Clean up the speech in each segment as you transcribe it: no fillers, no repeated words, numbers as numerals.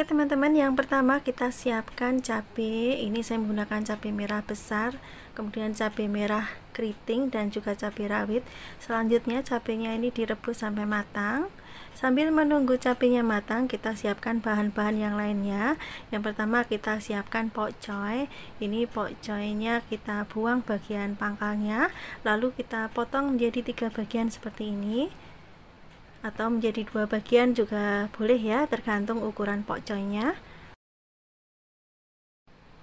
Oke teman-teman, yang pertama kita siapkan cabai. Ini saya menggunakan cabai merah besar, kemudian cabai merah keriting dan juga cabai rawit. Selanjutnya cabainya ini direbus sampai matang. Sambil menunggu cabainya matang, kita siapkan bahan-bahan yang lainnya. Yang pertama kita siapkan pokcoy. Ini pokcoynya kita buang bagian pangkalnya, lalu kita potong menjadi 3 bagian seperti ini, atau menjadi 2 bagian juga boleh ya, tergantung ukuran pokcoynya.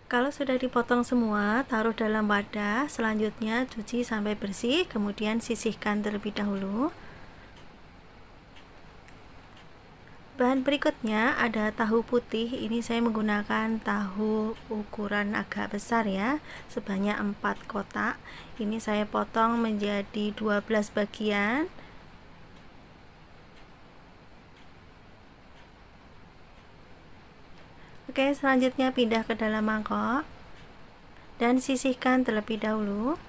Kalau sudah dipotong semua, taruh dalam wadah. Selanjutnya cuci sampai bersih, kemudian sisihkan terlebih dahulu. Bahan berikutnya ada tahu putih. Ini saya menggunakan tahu ukuran agak besar ya, sebanyak 4 kotak. Ini saya potong menjadi 12 bagian. Oke, selanjutnya pindah ke dalam mangkok dan sisihkan terlebih dahulu.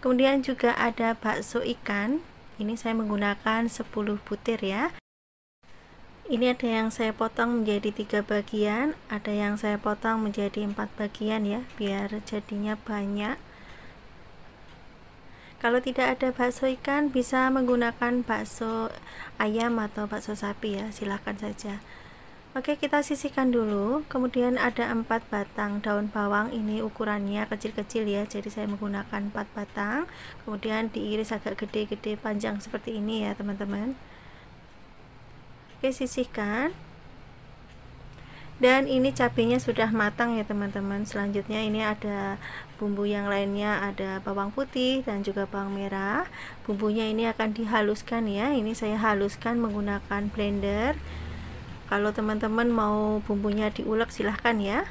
Kemudian juga ada bakso ikan. Ini saya menggunakan 10 butir ya. Ini ada yang saya potong menjadi 3 bagian, ada yang saya potong menjadi 4 bagian ya, biar jadinya banyak. Kalau tidak ada bakso ikan, bisa menggunakan bakso ayam atau bakso sapi ya, silahkan saja. Oke, kita sisihkan dulu. Kemudian ada 4 batang daun bawang. Ini ukurannya kecil-kecil ya, jadi saya menggunakan 4 batang. Kemudian diiris agak gede-gede panjang seperti ini ya teman-teman. Oke, sisihkan. Dan ini cabenya sudah matang ya teman-teman. Selanjutnya ini ada bumbu yang lainnya, ada bawang putih dan juga bawang merah. Bumbunya ini akan dihaluskan ya. Ini saya haluskan menggunakan blender. Kalau teman-teman mau bumbunya diulek silahkan ya.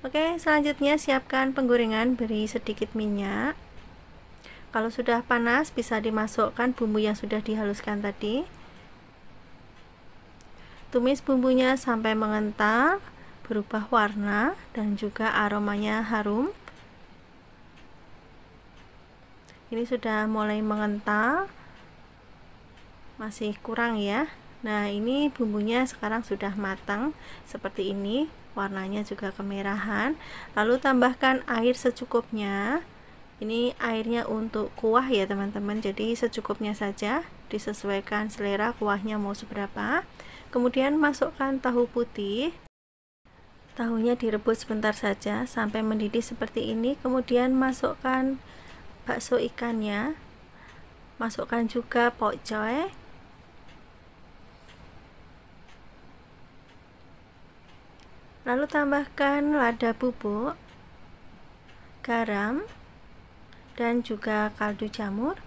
Oke, selanjutnya siapkan penggorengan, beri sedikit minyak. Kalau sudah panas bisa dimasukkan bumbu yang sudah dihaluskan tadi. Tumis bumbunya sampai mengental, berubah warna dan juga aromanya harum. Ini sudah mulai mengental, masih kurang ya. Nah, ini bumbunya sekarang sudah matang seperti ini, warnanya juga kemerahan. Lalu tambahkan air secukupnya. Ini airnya untuk kuah ya teman-teman, jadi secukupnya saja, disesuaikan selera kuahnya mau seberapa. Kemudian masukkan tahu putih. Tahunya direbus sebentar saja sampai mendidih seperti ini. Kemudian masukkan bakso ikannya. Masukkan juga pokcoy. Lalu tambahkan lada bubuk, garam, dan juga kaldu jamur.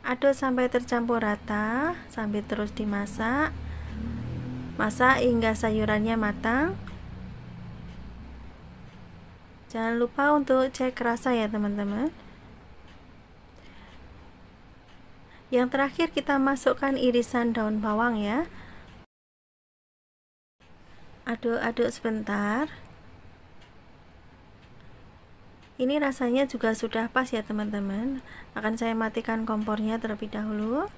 Aduk sampai tercampur rata, sambil terus dimasak. Masak hingga sayurannya matang. Jangan lupa untuk cek rasa ya teman-teman. Yang terakhir kita masukkan irisan daun bawang ya. Aduk-aduk sebentar. Ini rasanya juga sudah pas ya teman-teman. Akan saya matikan kompornya terlebih dahulu.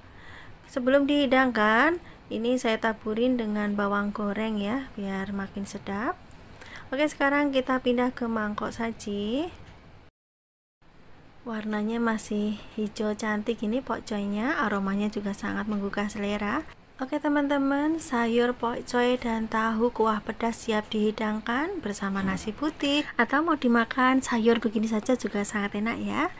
Sebelum dihidangkan, ini saya taburin dengan bawang goreng ya, biar makin sedap. Oke, sekarang kita pindah ke mangkok saji. Warnanya masih hijau cantik ini pokcoynya, aromanya juga sangat menggugah selera. Oke teman-teman, sayur pokcoy dan tahu kuah pedas siap dihidangkan bersama nasi putih, atau mau dimakan sayur begini saja juga sangat enak ya.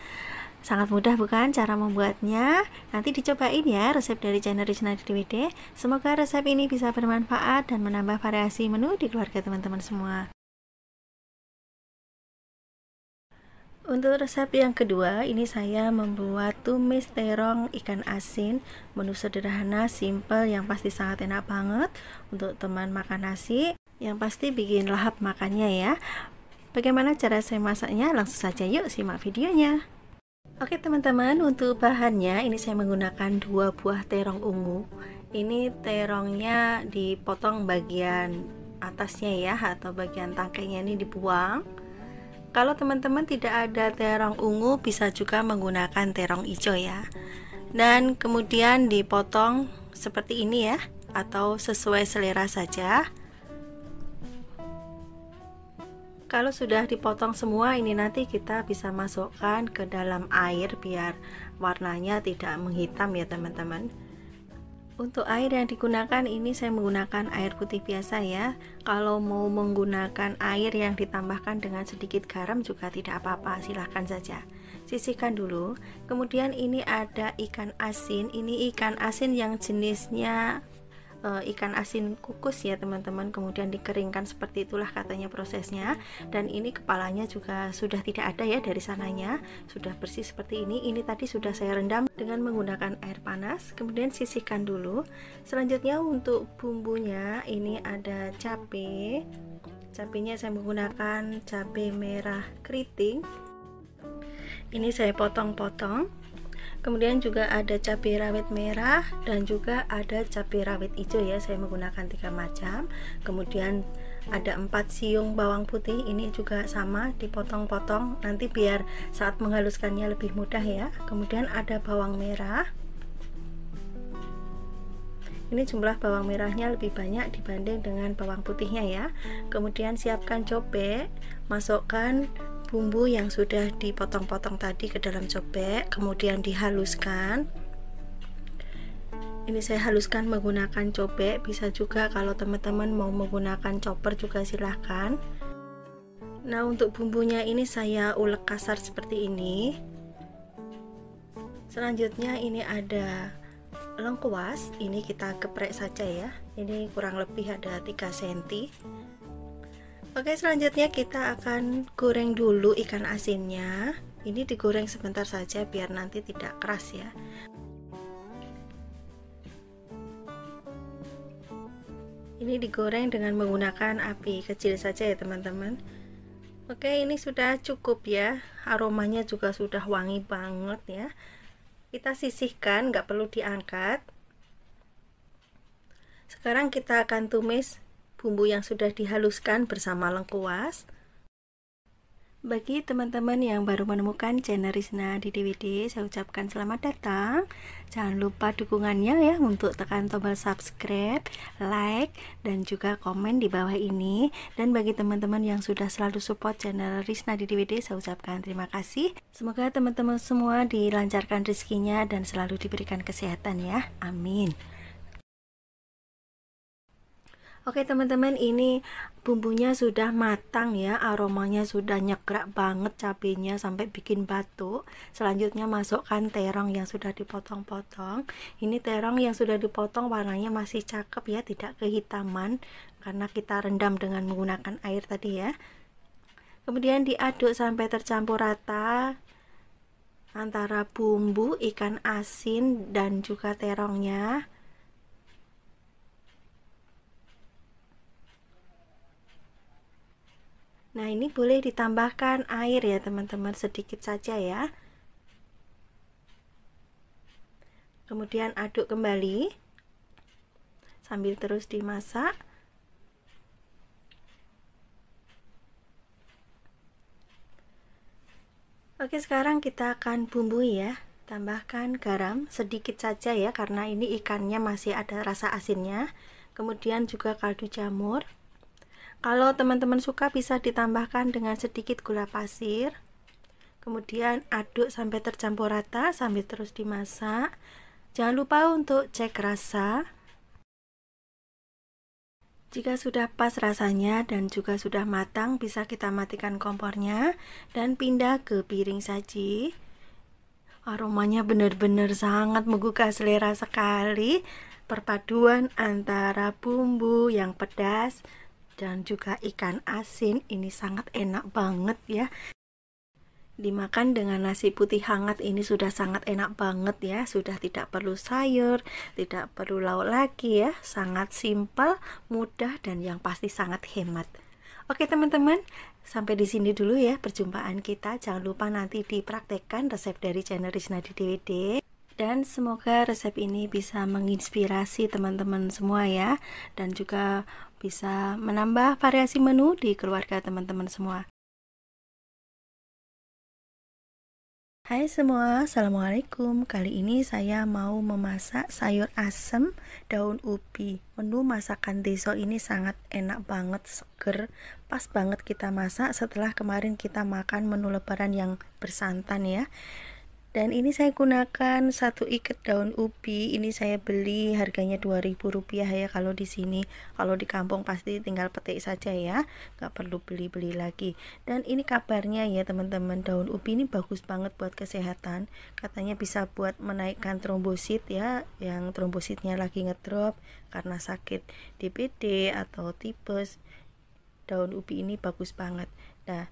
Sangat mudah bukan cara membuatnya? Nanti dicobain ya resep dari channel Rizna DWD. Semoga resep ini bisa bermanfaat dan menambah variasi menu di keluarga teman-teman semua. Untuk resep yang kedua, ini saya membuat tumis terong ikan asin. Menu sederhana, simple, yang pasti sangat enak banget untuk teman makan nasi. Yang pasti bikin lahap makannya ya. Bagaimana cara saya masaknya? Langsung saja yuk simak videonya. Oke teman-teman, untuk bahannya ini saya menggunakan 2 buah terong ungu. Ini terongnya dipotong bagian atasnya ya, atau bagian tangkainya ini dibuang. Kalau teman-teman tidak ada terong ungu, bisa juga menggunakan terong hijau ya. Dan kemudian dipotong seperti ini ya. atau sesuai selera saja. Kalau sudah dipotong semua, ini nanti kita bisa masukkan ke dalam air biar warnanya tidak menghitam ya teman-teman. Untuk air yang digunakan ini saya menggunakan air putih biasa ya. Kalau mau menggunakan air yang ditambahkan dengan sedikit garam juga tidak apa-apa, silahkan saja. Sisihkan dulu. Kemudian ini ada ikan asin. Ini ikan asin yang jenisnya ikan asin kukus ya teman-teman, kemudian dikeringkan, seperti itulah katanya prosesnya. Dan ini kepalanya juga sudah tidak ada ya dari sananya, sudah bersih seperti ini. Ini tadi sudah saya rendam dengan menggunakan air panas, kemudian sisihkan dulu. Selanjutnya untuk bumbunya ini ada cabai. Cabenya saya menggunakan cabai merah keriting, ini saya potong-potong. Kemudian juga ada cabai rawit merah dan juga ada cabai rawit hijau ya, saya menggunakan 3 macam. Kemudian ada 4 siung bawang putih, ini juga sama dipotong-potong nanti biar saat menghaluskannya lebih mudah ya. Kemudian ada bawang merah, ini jumlah bawang merahnya lebih banyak dibanding dengan bawang putihnya ya. Kemudian siapkan cobek, masukkan bumbu yang sudah dipotong-potong tadi ke dalam cobek, kemudian dihaluskan. Ini saya haluskan menggunakan cobek, bisa juga kalau teman-teman mau menggunakan chopper juga silahkan. Nah, untuk bumbunya ini saya ulek kasar seperti ini. Selanjutnya ini ada lengkuas, ini kita geprek saja ya. Ini kurang lebih ada 3 cm. Oke, selanjutnya kita akan goreng dulu ikan asinnya. Ini digoreng sebentar saja biar nanti tidak keras ya. Ini digoreng dengan menggunakan api kecil saja ya teman-teman. Oke, ini sudah cukup ya. Aromanya juga sudah wangi banget ya. Kita sisihkan, nggak perlu diangkat. Sekarang kita akan tumis bumbu yang sudah dihaluskan bersama lengkuas. Bagi teman-teman yang baru menemukan channel Rizna di DWD, saya ucapkan selamat datang. Jangan lupa dukungannya ya untuk tekan tombol subscribe, like, dan juga komen di bawah ini. Dan bagi teman-teman yang sudah selalu support channel Rizna di DWD, saya ucapkan terima kasih. Semoga teman-teman semua dilancarkan rezekinya dan selalu diberikan kesehatan ya. Amin. Oke teman-teman, ini bumbunya sudah matang ya, aromanya sudah nyekrak banget, cabenya sampai bikin batuk. Selanjutnya masukkan terong yang sudah dipotong-potong. Ini terong yang sudah dipotong warnanya masih cakep ya, tidak kehitaman karena kita rendam dengan menggunakan air tadi ya. Kemudian diaduk sampai tercampur rata antara bumbu ikan asin dan juga terongnya. Nah, ini boleh ditambahkan air ya teman-teman, sedikit saja ya. Kemudian aduk kembali sambil terus dimasak. Oke, sekarang kita akan bumbui ya. Tambahkan garam sedikit saja ya, karena ini ikannya masih ada rasa asinnya. Kemudian juga kaldu jamur. Kalau teman-teman suka bisa ditambahkan dengan sedikit gula pasir. Kemudian aduk sampai tercampur rata sambil terus dimasak. Jangan lupa untuk cek rasa. Jika sudah pas rasanya dan juga sudah matang, bisa kita matikan kompornya dan pindah ke piring saji. Aromanya benar-benar sangat menggugah selera sekali. Perpaduan antara bumbu yang pedas dan juga ikan asin ini sangat enak banget ya. Dimakan dengan nasi putih hangat ini sudah sangat enak banget ya. Sudah tidak perlu sayur, tidak perlu lauk lagi ya. Sangat simpel, mudah, dan yang pasti sangat hemat. Oke teman-teman, sampai di sini dulu ya perjumpaan kita. Jangan lupa nanti dipraktekkan resep dari channel Rizna di DWD. Dan semoga resep ini bisa menginspirasi teman-teman semua ya. Dan juga bisa menambah variasi menu di keluarga teman-teman semua. Hai semua, Assalamualaikum. Kali ini saya mau memasak sayur asem daun ubi. Menu masakan deso ini sangat enak banget, seger. Pas banget kita masak setelah kemarin kita makan menu lebaran yang bersantan ya. Dan ini saya gunakan satu ikat daun ubi. Ini saya beli harganya Rp2.000 ya kalau di sini. Kalau di kampung pasti tinggal petik saja ya, nggak perlu beli-beli lagi. Dan ini kabarnya ya teman-teman, daun ubi ini bagus banget buat kesehatan. Katanya bisa buat menaikkan trombosit ya, yang trombositnya lagi ngedrop karena sakit DBD atau tipes. Daun ubi ini bagus banget. Nah,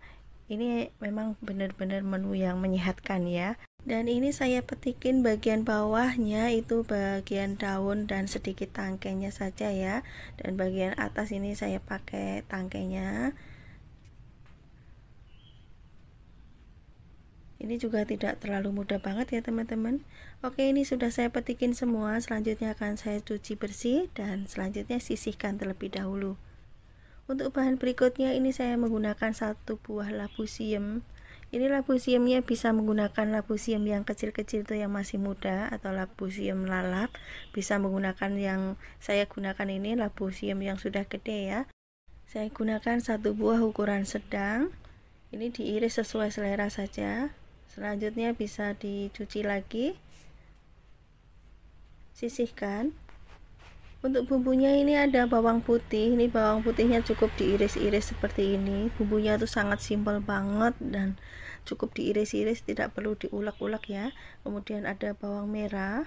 ini memang benar-benar menu yang menyehatkan ya. Dan ini saya petikin bagian bawahnya, itu bagian daun dan sedikit tangkainya saja ya. Dan bagian atas ini saya pakai tangkainya. Ini juga tidak terlalu mudah banget ya teman-teman. Oke, ini sudah saya petikin semua. Selanjutnya akan saya cuci bersih dan selanjutnya sisihkan terlebih dahulu. Untuk bahan berikutnya ini saya menggunakan satu buah labu siam. Ini labu siamnya bisa menggunakan labu siam yang kecil-kecil itu yang masih muda, atau labu siam lalap. Bisa menggunakan yang saya gunakan ini labu siam yang sudah gede ya. Saya gunakan satu buah ukuran sedang. Ini diiris sesuai selera saja. Selanjutnya bisa dicuci lagi. Sisihkan. Untuk bumbunya ini ada bawang putih. Ini bawang putihnya cukup diiris-iris seperti ini. Bumbunya tuh sangat simpel banget dan cukup diiris-iris, tidak perlu diulek-ulek ya. Kemudian ada bawang merah.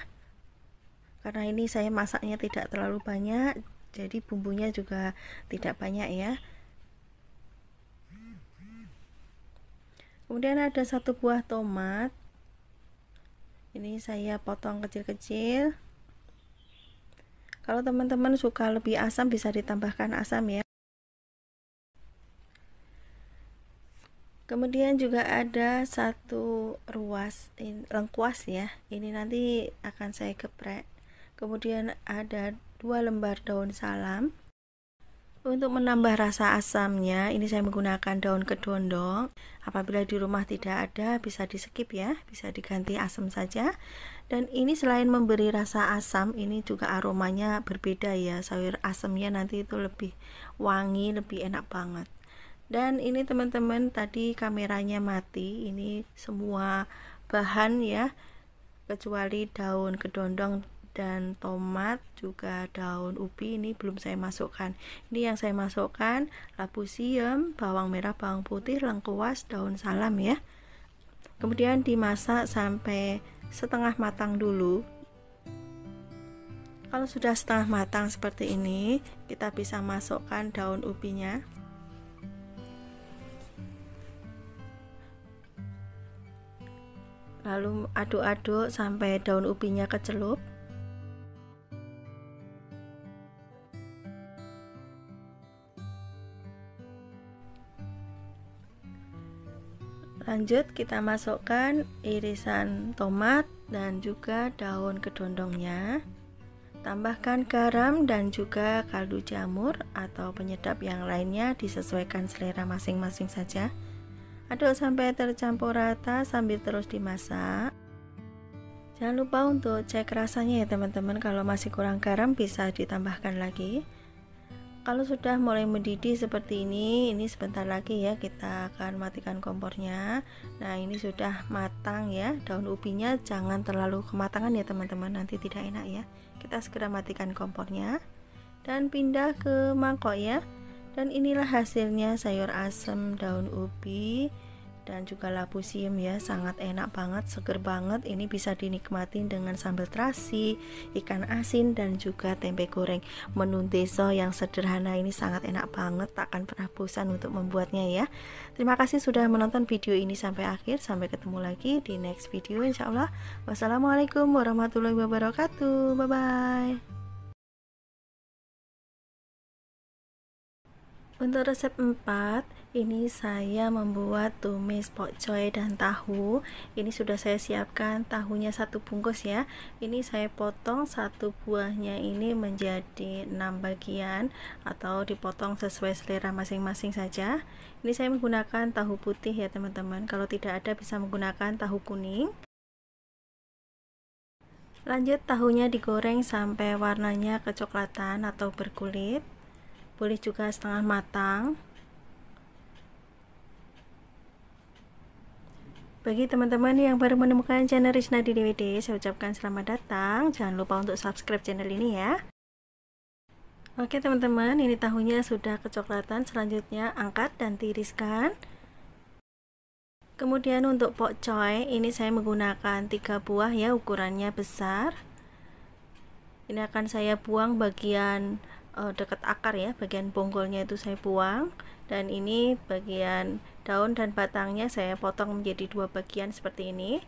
Karena ini saya masaknya tidak terlalu banyak, jadi bumbunya juga tidak banyak ya. Kemudian ada satu buah tomat. Ini saya potong kecil-kecil. Kalau teman-teman suka lebih asam bisa ditambahkan asam ya. Kemudian juga ada satu ruas lengkuas ya. Ini nanti akan saya geprek. Kemudian ada 2 lembar daun salam. Untuk menambah rasa asamnya, ini saya menggunakan daun kedondong. Apabila di rumah tidak ada, bisa di skip ya, bisa diganti asam saja. Dan ini selain memberi rasa asam, ini juga aromanya berbeda ya. Sayur asamnya nanti itu lebih wangi, lebih enak banget. Dan ini teman-teman, tadi kameranya mati. Ini semua bahan ya, kecuali daun kedondong dan tomat, juga daun ubi ini belum saya masukkan. Ini yang saya masukkan labu siam, bawang merah, bawang putih, lengkuas, daun salam ya. Kemudian dimasak sampai setengah matang dulu. Kalau sudah setengah matang seperti ini, kita bisa masukkan daun ubinya. Lalu aduk-aduk sampai daun ubinya kecelup. Lanjut kita masukkan irisan tomat dan juga daun kedondongnya. Tambahkan garam dan juga kaldu jamur atau penyedap yang lainnya, disesuaikan selera masing-masing saja. Aduk sampai tercampur rata sambil terus dimasak. Jangan lupa untuk cek rasanya ya teman-teman. Kalau masih kurang garam bisa ditambahkan lagi. Kalau sudah mulai mendidih seperti ini sebentar lagi ya kita akan matikan kompornya. Nah, ini sudah matang ya. Daun ubinya jangan terlalu kematangan ya teman-teman, nanti tidak enak ya. Kita segera matikan kompornya dan pindah ke mangkok ya. Dan inilah hasilnya sayur asem daun ubi dan juga labu siam ya, sangat enak banget, seger banget. Ini bisa dinikmatin dengan sambal terasi, ikan asin dan juga tempe goreng. Menu deso yang sederhana ini sangat enak banget, tak akan pernah bosan untuk membuatnya ya. Terima kasih sudah menonton video ini sampai akhir. Sampai ketemu lagi di next video insyaallah. Wassalamualaikum warahmatullahi wabarakatuh. Bye bye. Untuk resep 4, ini saya membuat tumis pokcoy dan tahu. Ini sudah saya siapkan tahunya 1 bungkus ya. Ini saya potong satu buahnya ini menjadi 6 bagian atau dipotong sesuai selera masing-masing saja. Ini saya menggunakan tahu putih ya teman-teman. Kalau tidak ada bisa menggunakan tahu kuning. Lanjut tahunya digoreng sampai warnanya kecoklatan atau berkulit. Boleh juga setengah matang. Bagi teman-teman yang baru menemukan channel Risnadi DWD, saya ucapkan selamat datang. Jangan lupa untuk subscribe channel ini ya. Oke teman-teman, ini tahunya sudah kecoklatan. Selanjutnya angkat dan tiriskan. Kemudian untuk pokcoy, ini saya menggunakan 3 buah ya, ukurannya besar. Ini akan saya buang bagian dekat akar ya, bagian bonggolnya itu saya buang, dan ini bagian daun dan batangnya saya potong menjadi 2 bagian seperti ini.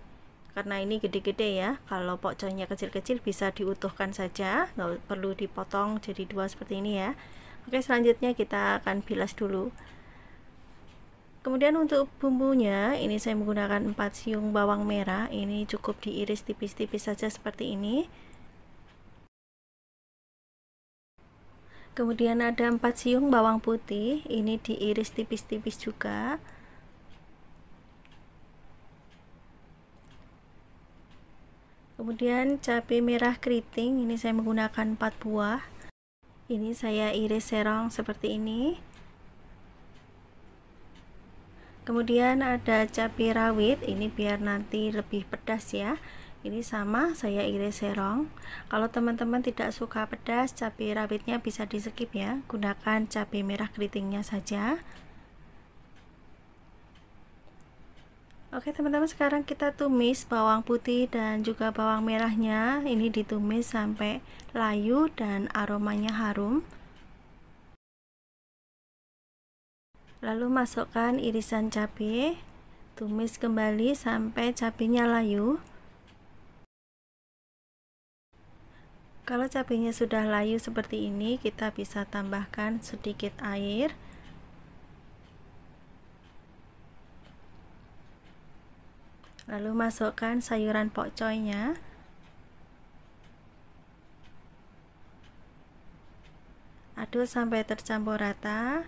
Karena ini gede-gede ya, kalau pokcoynya kecil-kecil bisa diutuhkan saja, nggak perlu dipotong jadi 2 seperti ini ya. Oke, selanjutnya kita akan bilas dulu. Kemudian untuk bumbunya, ini saya menggunakan 4 siung bawang merah. Ini cukup diiris tipis-tipis saja seperti ini. Kemudian ada 4 siung bawang putih, ini diiris tipis-tipis juga. Kemudian cabai merah keriting, ini saya menggunakan 4 buah. Ini saya iris serong seperti ini. Kemudian ada cabai rawit, ini biar nanti lebih pedas ya. Ini sama saya iris serong. Kalau teman-teman tidak suka pedas, cabai rawitnya bisa di skip ya, gunakan cabai merah keritingnya saja. Oke teman-teman, sekarang kita tumis bawang putih dan juga bawang merahnya. Ini ditumis sampai layu dan aromanya harum. Lalu masukkan irisan cabai, tumis kembali sampai cabainya layu. Kalau cabenya sudah layu seperti ini, kita bisa tambahkan sedikit air. Lalu masukkan sayuran pokcoynya. Aduk sampai tercampur rata.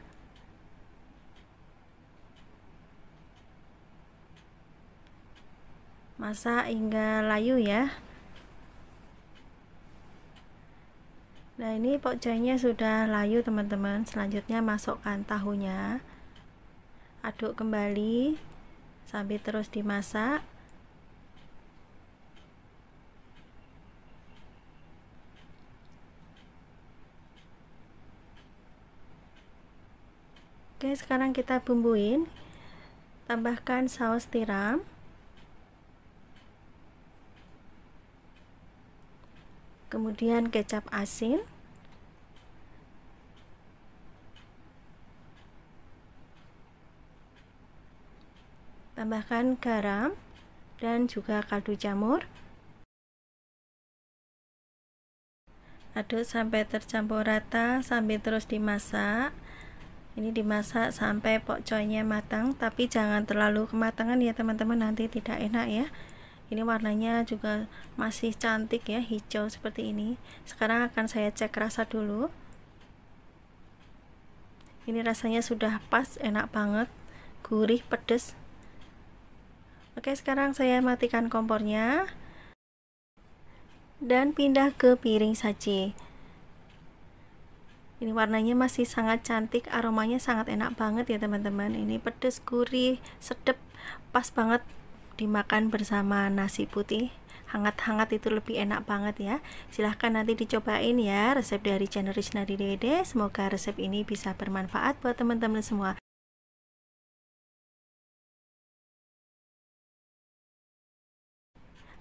Masak hingga layu ya. Nah, ini pokcoynya sudah layu teman-teman. Selanjutnya masukkan tahunya. Aduk kembali sambil terus dimasak. Oke, sekarang kita bumbuin. Tambahkan saus tiram. Kemudian kecap asin. Tambahkan garam dan juga kaldu jamur. Aduk sampai tercampur rata sambil terus dimasak. Ini dimasak sampai pokcoynya matang, tapi jangan terlalu kematangan ya teman-teman, nanti tidak enak ya. Ini warnanya juga masih cantik ya, hijau seperti ini. Sekarang akan saya cek rasa dulu. Ini rasanya sudah pas, enak banget, gurih, pedas. Oke, sekarang saya matikan kompornya dan pindah ke piring saji. Ini warnanya masih sangat cantik, aromanya sangat enak banget ya teman-teman. Ini pedas, gurih, sedap, pas banget dimakan bersama nasi putih hangat-hangat, itu lebih enak banget ya. Silahkan nanti dicobain ya resep dari channel Risnadi DWD. Semoga resep ini bisa bermanfaat buat teman-teman semua.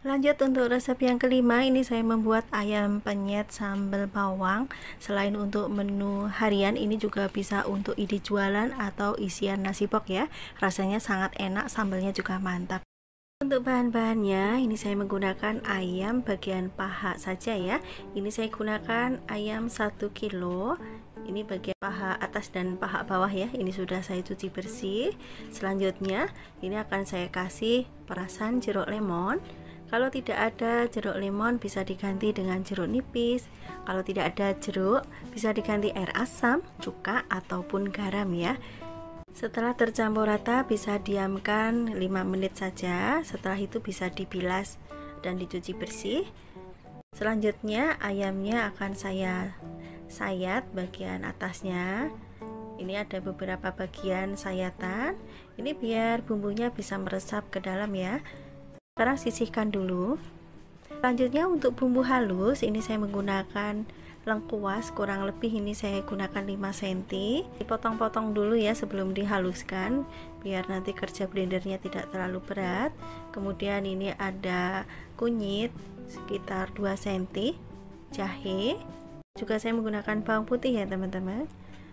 Lanjut untuk resep yang kelima, ini saya membuat ayam penyet sambal bawang. Selain untuk menu harian, ini juga bisa untuk ide jualan atau isian nasi box ya. Rasanya sangat enak, sambalnya juga mantap. Untuk bahan-bahannya, ini saya menggunakan ayam bagian paha saja ya. Ini saya gunakan ayam 1 kilo. Ini bagian paha atas dan paha bawah ya, ini sudah saya cuci bersih. Selanjutnya ini akan saya kasih perasan jeruk lemon. Kalau tidak ada jeruk lemon bisa diganti dengan jeruk nipis. Kalau tidak ada jeruk bisa diganti air asam, cuka ataupun garam ya. Setelah tercampur rata bisa diamkan 5 menit saja. Setelah itu bisa dibilas dan dicuci bersih. Selanjutnya ayamnya akan saya sayat bagian atasnya. Ini ada beberapa bagian sayatan. Ini biar bumbunya bisa meresap ke dalam ya. Sekarang sisihkan dulu. Selanjutnya untuk bumbu halus ini saya menggunakan lengkuas, kurang lebih ini saya gunakan 5 cm. Dipotong-potong dulu ya sebelum dihaluskan biar nanti kerja blendernya tidak terlalu berat. Kemudian ini ada kunyit sekitar 2 cm, jahe juga saya menggunakan bawang putih ya teman-teman.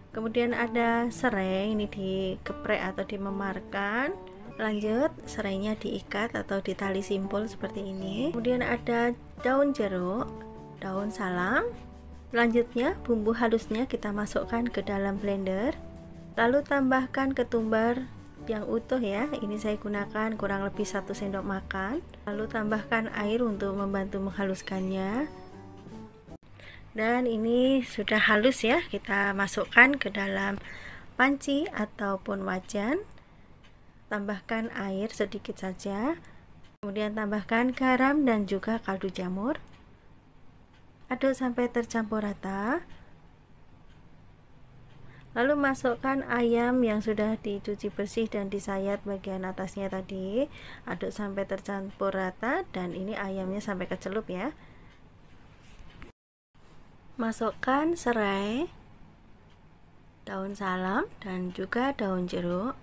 Kemudian ada serai, ini dikeprek atau dimemarkan. Lanjut serainya diikat atau ditali simpul seperti ini. Kemudian ada daun jeruk, daun salam. Selanjutnya bumbu halusnya kita masukkan ke dalam blender. Lalu tambahkan ketumbar yang utuh ya, ini saya gunakan kurang lebih 1 sendok makan. Lalu tambahkan air untuk membantu menghaluskannya. Dan ini sudah halus ya, kita masukkan ke dalam panci ataupun wajan. Tambahkan air sedikit saja, kemudian tambahkan garam dan juga kaldu jamur. Aduk sampai tercampur rata. Lalu masukkan ayam yang sudah dicuci bersih dan disayat bagian atasnya tadi. Aduk sampai tercampur rata dan ini ayamnya sampai kecelup ya. Masukkan serai, daun salam dan juga daun jeruk.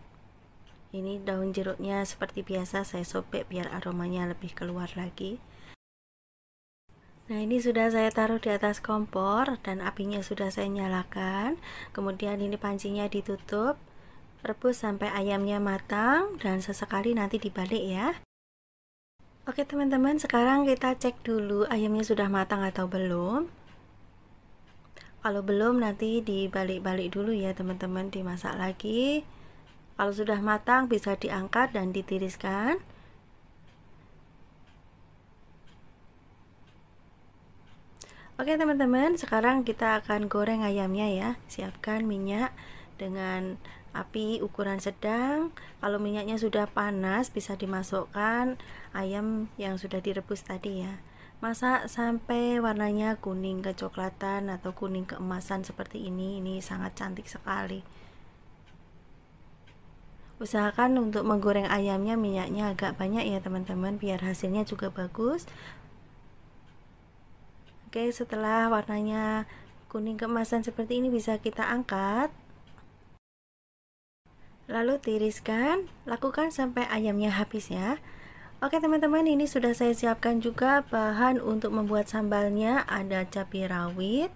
Ini daun jeruknya seperti biasa saya sobek biar aromanya lebih keluar lagi. Nah ini sudah saya taruh di atas kompor dan apinya sudah saya nyalakan. Kemudian ini pancinya ditutup. Rebus sampai ayamnya matang dan sesekali nanti dibalik ya. Oke teman-teman, sekarang kita cek dulu ayamnya sudah matang atau belum. Kalau belum nanti dibalik-balik dulu ya teman-teman, dimasak lagi. Kalau sudah matang bisa diangkat dan ditiriskan. Oke teman-teman, sekarang kita akan goreng ayamnya ya. Siapkan minyak dengan api ukuran sedang. Kalau minyaknya sudah panas bisa dimasukkan ayam yang sudah direbus tadi ya. Masak sampai warnanya kuning kecoklatan atau kuning keemasan seperti ini sangat cantik sekali. Usahakan untuk menggoreng ayamnya minyaknya agak banyak ya teman-teman, biar hasilnya juga bagus. Oke, setelah warnanya kuning keemasan seperti ini bisa kita angkat. Lalu tiriskan, lakukan sampai ayamnya habis ya. Oke teman-teman, ini sudah saya siapkan juga bahan untuk membuat sambalnya. Ada cabai rawit,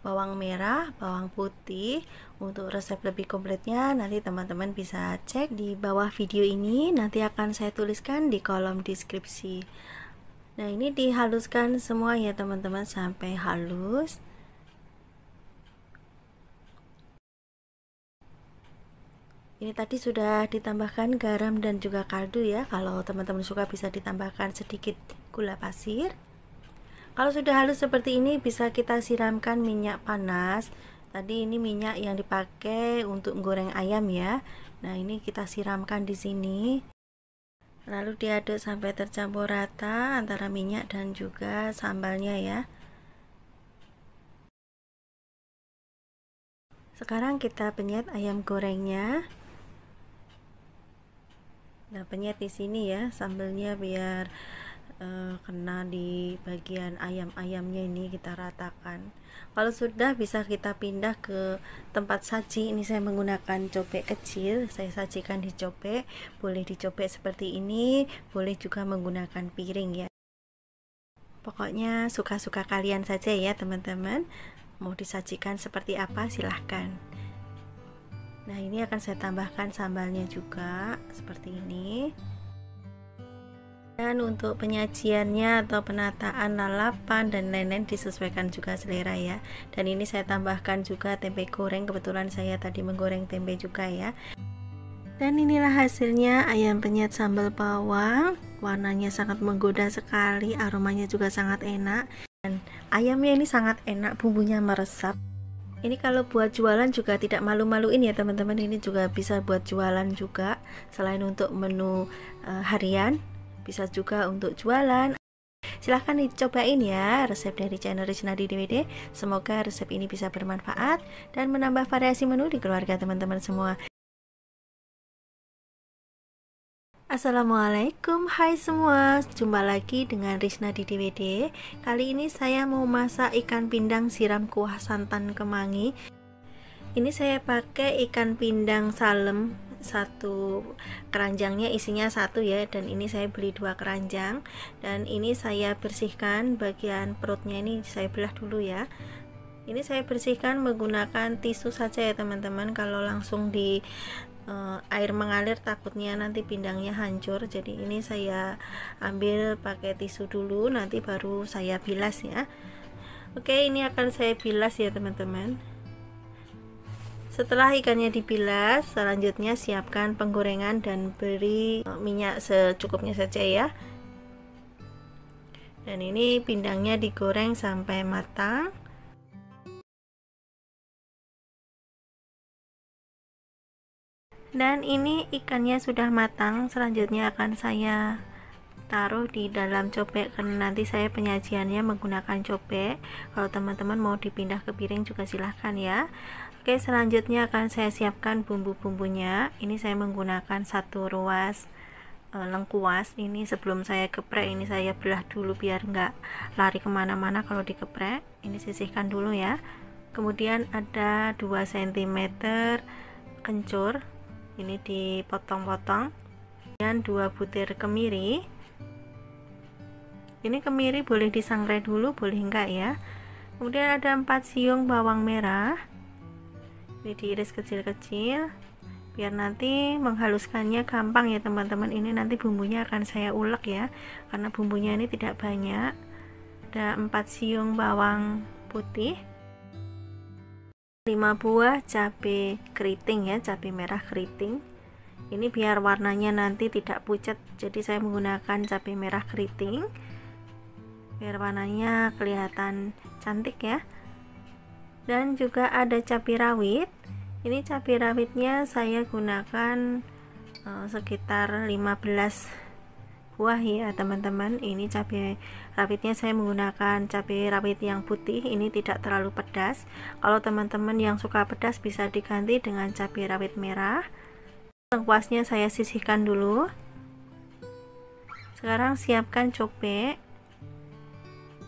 bawang merah, bawang putih. Untuk resep lebih kompletnya nanti teman-teman bisa cek di bawah video ini. Nanti akan saya tuliskan di kolom deskripsi. Nah ini dihaluskan semua ya teman-teman sampai halus. Ini tadi sudah ditambahkan garam dan juga kaldu ya. Kalau teman-teman suka bisa ditambahkan sedikit gula pasir. Kalau sudah halus seperti ini bisa kita siramkan minyak panas. Tadi ini minyak yang dipakai untuk goreng ayam ya. Nah, ini kita siramkan di sini. Lalu diaduk sampai tercampur rata antara minyak dan juga sambalnya ya. Sekarang kita penyet ayam gorengnya. Nah, penyet di sini ya sambelnya biar kena di bagian ayam-ayamnya, ini kita ratakan. Kalau sudah bisa kita pindah ke tempat saji. Ini saya menggunakan cobek kecil, saya sajikan di cobek. Boleh dicobek seperti ini, boleh juga menggunakan piring ya. Pokoknya suka-suka kalian saja ya teman-teman, mau disajikan seperti apa silahkan. Nah ini akan saya tambahkan sambalnya juga seperti ini. Dan untuk penyajiannya atau penataan lalapan dan lain-lain disesuaikan juga selera ya. Dan ini saya tambahkan juga tempe goreng, kebetulan saya tadi menggoreng tempe juga ya. Dan inilah hasilnya ayam penyet sambal bawang. Warnanya sangat menggoda sekali, aromanya juga sangat enak. Dan ayamnya ini sangat enak, bumbunya meresap. Ini kalau buat jualan juga tidak malu-maluin ya teman-teman. Ini juga bisa buat jualan juga. Selain untuk menu harian, bisa juga untuk jualan. Silahkan dicobain ya resep dari channel Risnadi DWD. Semoga resep ini bisa bermanfaat dan menambah variasi menu di keluarga teman-teman semua. Assalamualaikum, hai semua, jumpa lagi dengan Risnadi DWD. Kali ini saya mau masak ikan pindang siram kuah santan kemangi. Ini saya pakai ikan pindang salem, satu keranjangnya isinya satu ya, dan ini saya beli 2 keranjang. Dan ini saya bersihkan bagian perutnya, ini saya belah dulu ya. Ini saya bersihkan menggunakan tisu saja ya teman-teman. Kalau langsung di air mengalir takutnya nanti pindangnya hancur, jadi ini saya ambil pakai tisu dulu, nanti baru saya bilas ya. Oke, ini akan saya bilas ya teman-teman. Setelah ikannya dibilas, selanjutnya siapkan penggorengan dan beri minyak secukupnya saja ya. Dan ini pindangnya digoreng sampai matang. Dan ini ikannya sudah matang, selanjutnya akan saya taruh di dalam cobek karena nanti saya penyajiannya menggunakan cobek. Kalau teman-teman mau dipindah ke piring juga silahkan ya. Oke, selanjutnya akan saya siapkan bumbu-bumbunya. Ini saya menggunakan 1 ruas lengkuas. Ini sebelum saya geprek, ini saya belah dulu biar nggak lari kemana-mana kalau dikeprek. Ini sisihkan dulu ya. Kemudian ada 2 cm kencur, ini dipotong-potong. Dan 2 butir kemiri. Ini kemiri boleh disangrai dulu, boleh enggak ya. Kemudian ada 4 siung bawang merah, ini diiris kecil-kecil biar nanti menghaluskannya gampang ya teman-teman. Ini nanti bumbunya akan saya ulek ya, karena bumbunya ini tidak banyak. Ada 4 siung bawang putih, 5 buah cabai keriting ya, cabai merah keriting. Ini biar warnanya nanti tidak pucat, jadi saya menggunakan cabai merah keriting biar warnanya kelihatan cantik ya. Dan juga ada cabai rawit. Ini cabai rawitnya saya gunakan sekitar 15 buah ya teman-teman. Ini cabai rawitnya saya menggunakan cabai rawit yang putih, ini tidak terlalu pedas. Kalau teman-teman yang suka pedas bisa diganti dengan cabai rawit merah. Lengkuasnya saya sisihkan dulu. Sekarang siapkan cobek,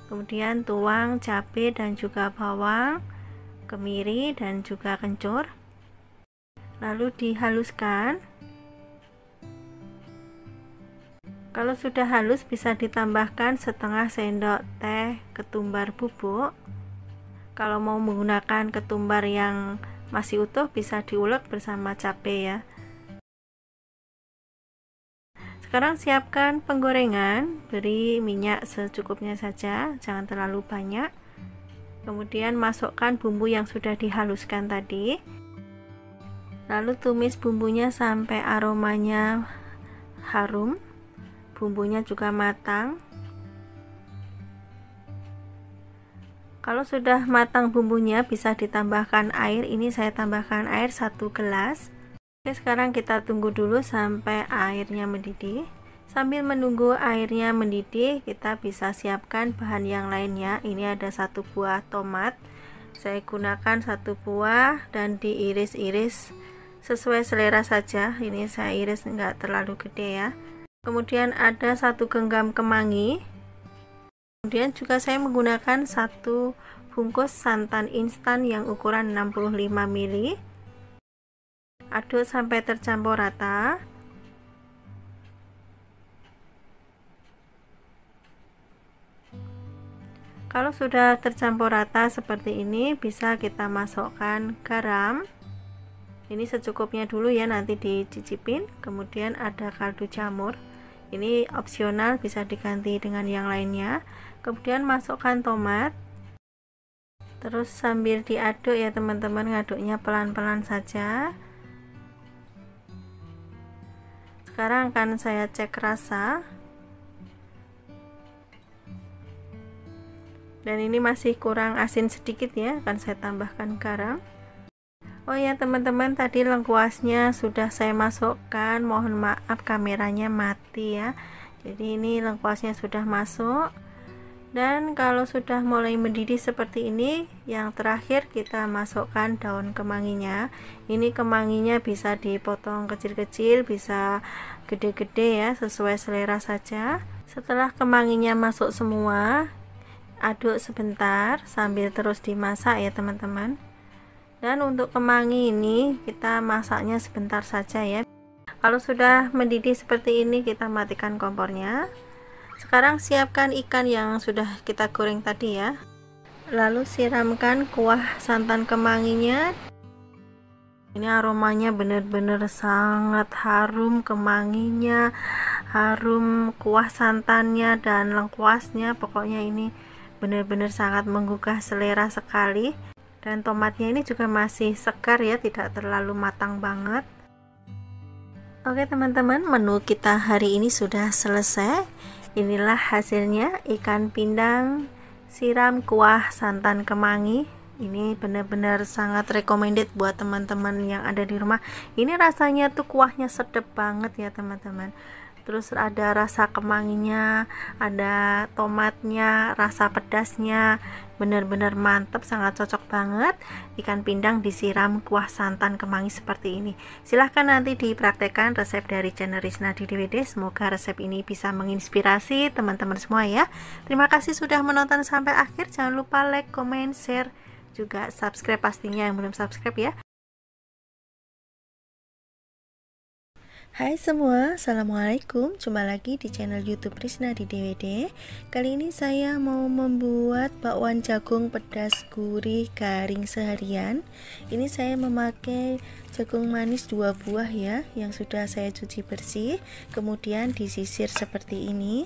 kemudian tuang cabai dan juga bawang, kemiri dan juga kencur, lalu dihaluskan. Kalau sudah halus bisa ditambahkan setengah sendok teh ketumbar bubuk. Kalau mau menggunakan ketumbar yang masih utuh bisa diulek bersama cabai ya. Sekarang siapkan penggorengan, beri minyak secukupnya saja, jangan terlalu banyak. Kemudian masukkan bumbu yang sudah dihaluskan tadi. Lalu tumis bumbunya sampai aromanya harum, bumbunya juga matang. Kalau sudah matang bumbunya bisa ditambahkan air. Ini saya tambahkan air 1 gelas. Oke, sekarang kita tunggu dulu sampai airnya mendidih. Sambil menunggu airnya mendidih, kita bisa siapkan bahan yang lainnya. Ini ada 1 buah tomat, saya gunakan 1 buah dan diiris-iris sesuai selera saja. Ini saya iris enggak terlalu gede ya. Kemudian ada 1 genggam kemangi. Kemudian juga saya menggunakan 1 bungkus santan instan yang ukuran 65 ml. Aduk sampai tercampur rata. Kalau sudah tercampur rata seperti ini, bisa kita masukkan garam. Ini secukupnya dulu ya, nanti dicicipin. Kemudian ada kaldu jamur. Ini opsional, bisa diganti dengan yang lainnya. Kemudian masukkan tomat, terus sambil diaduk ya teman-teman, ngaduknya pelan-pelan saja. Sekarang akan saya cek rasa, dan ini masih kurang asin sedikit ya, akan saya tambahkan garam. Oh ya teman-teman, tadi lengkuasnya sudah saya masukkan, mohon maaf kameranya mati ya. Jadi ini lengkuasnya sudah masuk, dan kalau sudah mulai mendidih seperti ini, yang terakhir kita masukkan daun kemanginya. Ini kemanginya bisa dipotong kecil-kecil, bisa gede-gede ya, sesuai selera saja. Setelah kemanginya masuk semua, aduk sebentar sambil terus dimasak ya teman-teman. Dan untuk kemangi ini kita masaknya sebentar saja ya. Kalau sudah mendidih seperti ini, kita matikan kompornya. Sekarang siapkan ikan yang sudah kita goreng tadi ya. Lalu siramkan kuah santan kemanginya. Ini aromanya benar-benar sangat harum, kemanginya harum, kuah santannya dan lengkuasnya, pokoknya ini benar-benar sangat menggugah selera sekali. Dan tomatnya ini juga masih segar ya, tidak terlalu matang banget. Oke teman-teman, menu kita hari ini sudah selesai. Inilah hasilnya, ikan pindang siram kuah santan kemangi. Ini benar-benar sangat recommended buat teman-teman yang ada di rumah. Ini rasanya tuh kuahnya sedap banget ya teman-teman. Terus ada rasa kemanginya, ada tomatnya, rasa pedasnya, benar-benar mantap, sangat cocok banget. Ikan pindang disiram kuah santan kemangi seperti ini. Silahkan nanti dipraktekkan resep dari channel Rizna di DWD. Semoga resep ini bisa menginspirasi teman-teman semua ya. Terima kasih sudah menonton sampai akhir. Jangan lupa like, comment, share, juga subscribe pastinya yang belum subscribe ya. Hai semua, assalamualaikum. Jumpa lagi di channel YouTube Rizna di DWD. Kali ini saya mau membuat bakwan jagung pedas gurih garing seharian. Ini saya memakai jagung manis 2 buah ya, yang sudah saya cuci bersih, kemudian disisir seperti ini.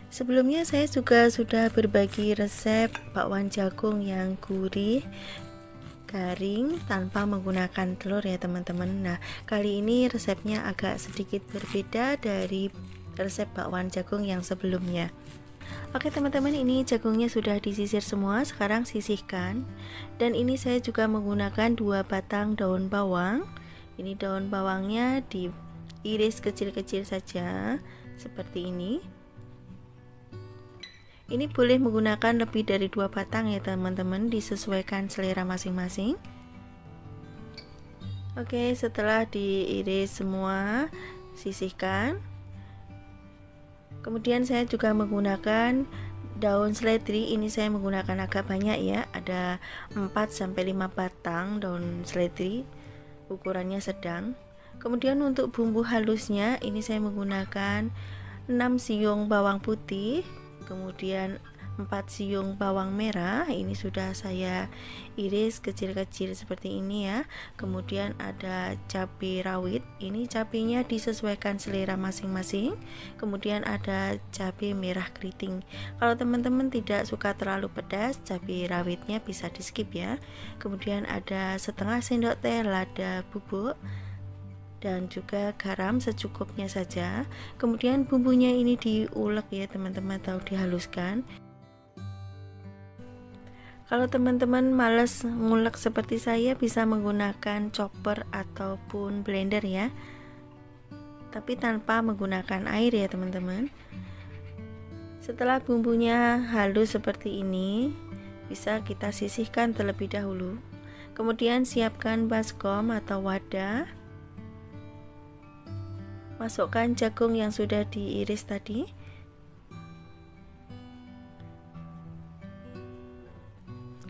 Sebelumnya saya juga sudah berbagi resep bakwan jagung yang gurih garing tanpa menggunakan telur ya teman-teman. Nah, kali ini resepnya agak sedikit berbeda dari resep bakwan jagung yang sebelumnya. Oke teman-teman, ini jagungnya sudah disisir semua, sekarang sisihkan. Dan ini saya juga menggunakan 2 batang daun bawang. Ini daun bawangnya diiris kecil-kecil saja seperti ini. Ini boleh menggunakan lebih dari 2 batang ya teman-teman, disesuaikan selera masing-masing. Oke, setelah diiris semua, sisihkan. Kemudian saya juga menggunakan daun seledri. Ini saya menggunakan agak banyak ya, ada 4-5 batang daun seledri, ukurannya sedang. Kemudian untuk bumbu halusnya, ini saya menggunakan 6 siung bawang putih, kemudian 4 siung bawang merah. Ini sudah saya iris kecil-kecil seperti ini ya. Kemudian ada cabai rawit, ini cabenya disesuaikan selera masing-masing. Kemudian ada cabai merah keriting. Kalau teman-teman tidak suka terlalu pedas, cabai rawitnya bisa di skip ya. Kemudian ada setengah sendok teh lada bubuk dan juga garam secukupnya saja. Kemudian bumbunya ini diulek ya teman-teman, atau dihaluskan. Kalau teman-teman males ngulek seperti saya, bisa menggunakan chopper ataupun blender ya, tapi tanpa menggunakan air ya teman-teman. Setelah bumbunya halus seperti ini, bisa kita sisihkan terlebih dahulu. Kemudian siapkan baskom atau wadah. Masukkan jagung yang sudah diiris tadi.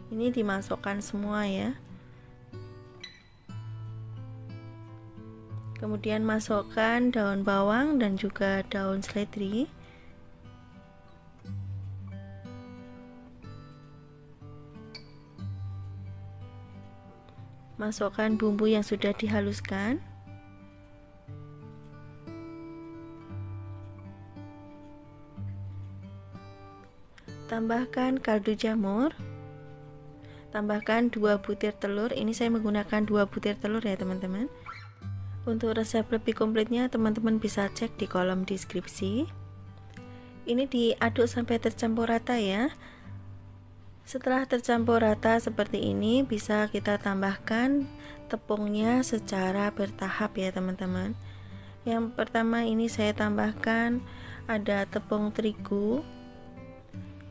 Ini dimasukkan semua ya. Kemudian masukkan daun bawang dan juga daun seledri. Masukkan bumbu yang sudah dihaluskan. Tambahkan kaldu jamur, tambahkan 2 butir telur. Ini saya menggunakan 2 butir telur ya teman-teman. Untuk resep lebih komplitnya teman-teman bisa cek di kolom deskripsi. Ini diaduk sampai tercampur rata ya. Setelah tercampur rata seperti ini, bisa kita tambahkan tepungnya secara bertahap ya teman-teman. Yang pertama ini saya tambahkan ada tepung terigu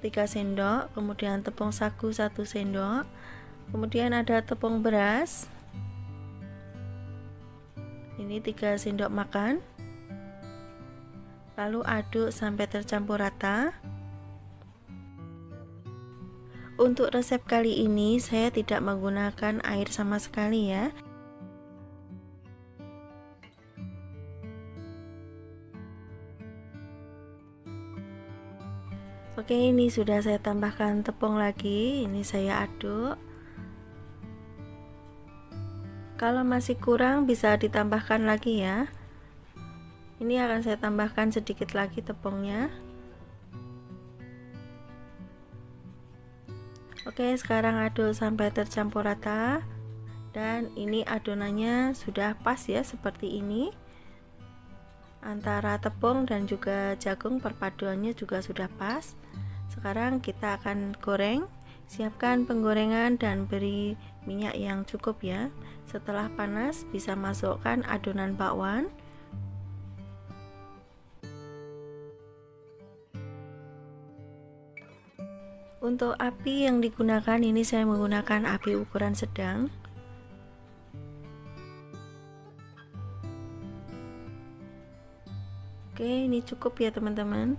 3 sendok, kemudian tepung sagu 1 sendok, kemudian ada tepung beras ini 3 sendok makan. Lalu aduk sampai tercampur rata. Untuk resep kali ini saya tidak menggunakan air sama sekali ya. Oke, ini sudah saya tambahkan tepung lagi. Ini saya aduk. Kalau masih kurang bisa ditambahkan lagi ya. Ini akan saya tambahkan sedikit lagi tepungnya. Oke, sekarang aduk sampai tercampur rata. Dan ini adonannya sudah pas ya, seperti ini. Antara tepung dan juga jagung perpaduannya juga sudah pas. Sekarang kita akan goreng. Siapkan penggorengan dan beri minyak yang cukup ya. Setelah panas bisa masukkan adonan bakwan. Untuk api yang digunakan ini saya menggunakan api ukuran sedang. Oke, ini cukup ya teman-teman.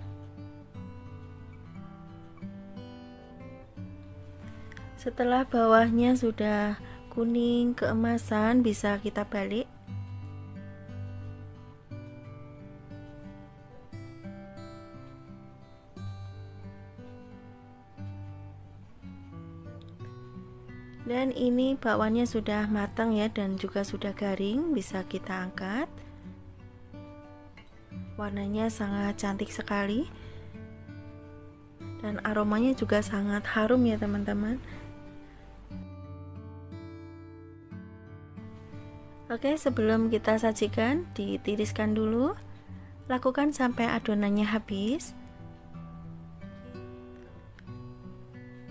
Setelah bawahnya sudah kuning keemasan, bisa kita balik. Dan ini bakwannya sudah matang ya, dan juga sudah garing, bisa kita angkat. Warnanya sangat cantik sekali dan aromanya juga sangat harum ya teman-teman. Oke, sebelum kita sajikan ditiriskan dulu. Lakukan sampai adonannya habis.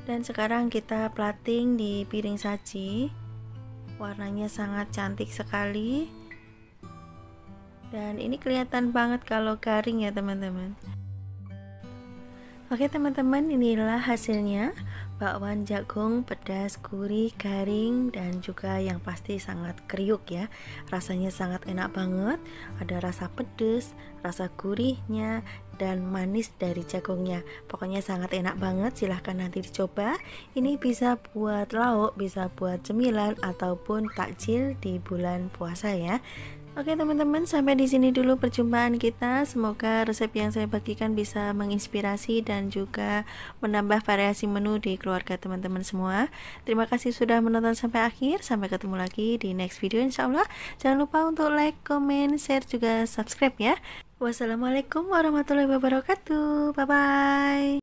Dan sekarang kita plating di piring saji. Warnanya sangat cantik sekali. Dan ini kelihatan banget kalau garing ya teman-teman. Oke teman-teman, inilah hasilnya. Bakwan jagung pedas, gurih, garing, dan juga yang pasti sangat kriuk ya. Rasanya sangat enak banget. Ada rasa pedas, rasa gurihnya, dan manis dari jagungnya. Pokoknya sangat enak banget. Silahkan nanti dicoba. Ini bisa buat lauk, bisa buat cemilan, ataupun takjil di bulan puasa ya. Oke teman-teman, sampai di sini dulu perjumpaan kita. Semoga resep yang saya bagikan bisa menginspirasi dan juga menambah variasi menu di keluarga teman-teman semua. Terima kasih sudah menonton sampai akhir. Sampai ketemu lagi di next video insyaallah. Jangan lupa untuk like, comment, share, juga subscribe ya. Wassalamualaikum warahmatullahi wabarakatuh. Bye bye.